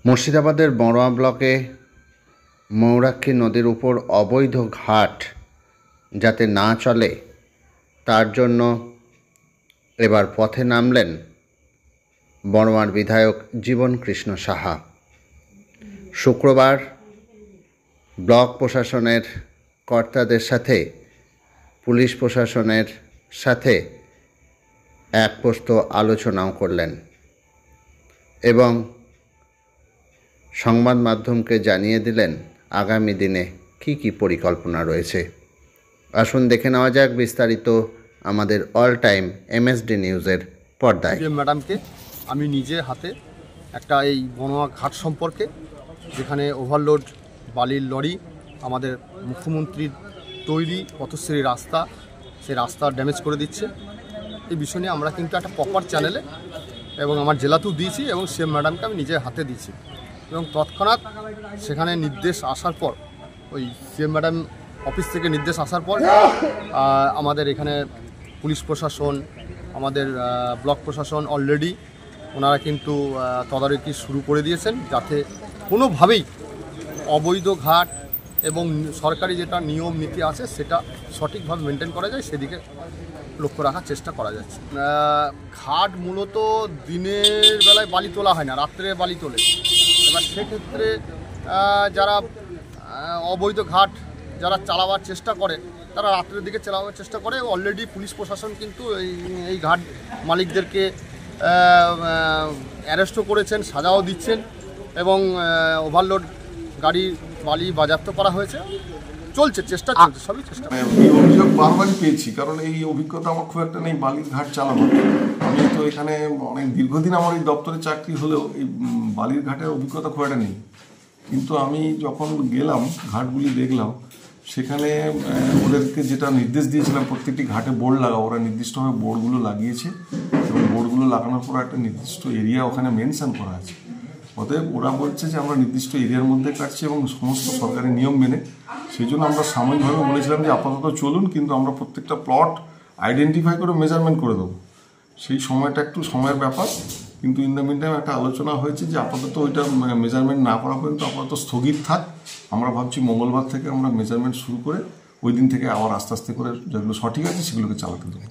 মুর্শিদাবাদের বড়োয়া ব্লকে ময়ূরাক্ষী নদীর উপর অবৈধ ঘাট যাতে না চলে তার জন্য এবার পথে নামলেন বড়োয়ার বিধায়ক জীবন কৃষ্ণ সাহা। শুক্রবার ব্লক প্রশাসনের কর্তাদের সাথে পুলিশ প্রশাসনের সাথে এক প্রস্ত আলোচনাও করলেন এবং সংবাদ মাধ্যমকে জানিয়ে দিলেন আগামী দিনে কি পরিকল্পনা রয়েছে। আসুন দেখে নেওয়া যাক বিস্তারিত আমাদের অল টাইম এমএসডি নিউজের পর্দায়। ম্যাডামকে আমি নিজে হাতে একটা এই বড়োয়া ঘাট সম্পর্কে, যেখানে ওভারলোড বালির লরি আমাদের মুখ্যমন্ত্রীর তৈরি পথশ্রী রাস্তা, সেই রাস্তা ড্যামেজ করে দিচ্ছে, এই বিষয় নিয়ে আমরা কিন্তু একটা প্রপার চ্যানেলে এবং আমার জেলাতেও দিয়েছি এবং সিএম ম্যাডামকে আমি নিজের হাতে দিয়েছি এবং তৎক্ষণাৎ সেখানে নির্দেশ আসার পর, ওই সিএম ম্যাডাম অফিস থেকে নির্দেশ আসার পর আমাদের এখানে পুলিশ প্রশাসন, আমাদের ব্লক প্রশাসন অলরেডি ওনারা কিন্তু তদারকি শুরু করে দিয়েছেন, যাতে কোনোভাবেই অবৈধ ঘাট এবং সরকারি যেটা নিয়ম নীতি আছে সেটা সঠিকভাবে মেনটেন করা যায়, সেদিকে লক্ষ্য রাখার চেষ্টা করা যাচ্ছে। ঘাট মূলত দিনের বেলায় বালি তোলা হয় না, রাত্রে বালি তোলে। এবার সেক্ষেত্রে যারা অবৈধ ঘাট যারা চালাবার চেষ্টা করে তারা রাত্রের দিকে চালাবার চেষ্টা করে। অলরেডি পুলিশ প্রশাসন কিন্তু এই ঘাট মালিকদেরকে অ্যারেস্টও করেছেন, সাজাও দিচ্ছেন এবং ওভারলোড গাড়ি বালি বাজেয়াপ্ত করা হয়েছে। চলছে, চেষ্টা চলছে, সবই চেষ্টা। এই অভিযোগ বারবারই পেয়েছি, কারণ এই অভিজ্ঞতা আমার খুব একটা নেই বালির ঘাট চালানো। আমি তো এখানে অনেক দীর্ঘদিন আমার এই দপ্তরে চাকরি হলেও এই বালির ঘাটের অভিজ্ঞতা খুব একটা নেই। কিন্তু আমি যখন গেলাম ঘাটগুলি দেখলাম, সেখানে ওদেরকে যেটা নির্দেশ দিয়েছিলাম প্রত্যেকটি ঘাটে বোর্ড লাগাও, ওরা নির্দিষ্টভাবে বোর্ডগুলো লাগিয়েছে এবং বোর্ডগুলো লাগানোর পর একটা নির্দিষ্ট এরিয়া ওখানে মেনশন করা আছে। অতএব ওরা বলছে যে আমরা নির্দিষ্ট এরিয়ার মধ্যে কাটছি এবং সমস্ত সরকারি নিয়ম মেনে। সেই জন্য আমরা সাময়িকভাবে বলেছিলাম যে আপাতত চলুন, কিন্তু আমরা প্রত্যেকটা প্লট আইডেন্টিফাই করে মেজারমেন্ট করে দেবো। সেই সময়টা একটু সময়ের ব্যাপার, কিন্তু ইন দ্য মিন টাইম একটা আলোচনা হয়েছে যে আপাতত ওইটা মেজারমেন্ট না করা পর্যন্ত আপাতত স্থগিত থাক। আমরা ভাবছি মঙ্গলবার থেকে আমরা মেজারমেন্ট শুরু করে ওই দিন থেকে আবার আস্তে আস্তে করে যেগুলো সঠিক আছে সেগুলোকে চালাতে দেবো।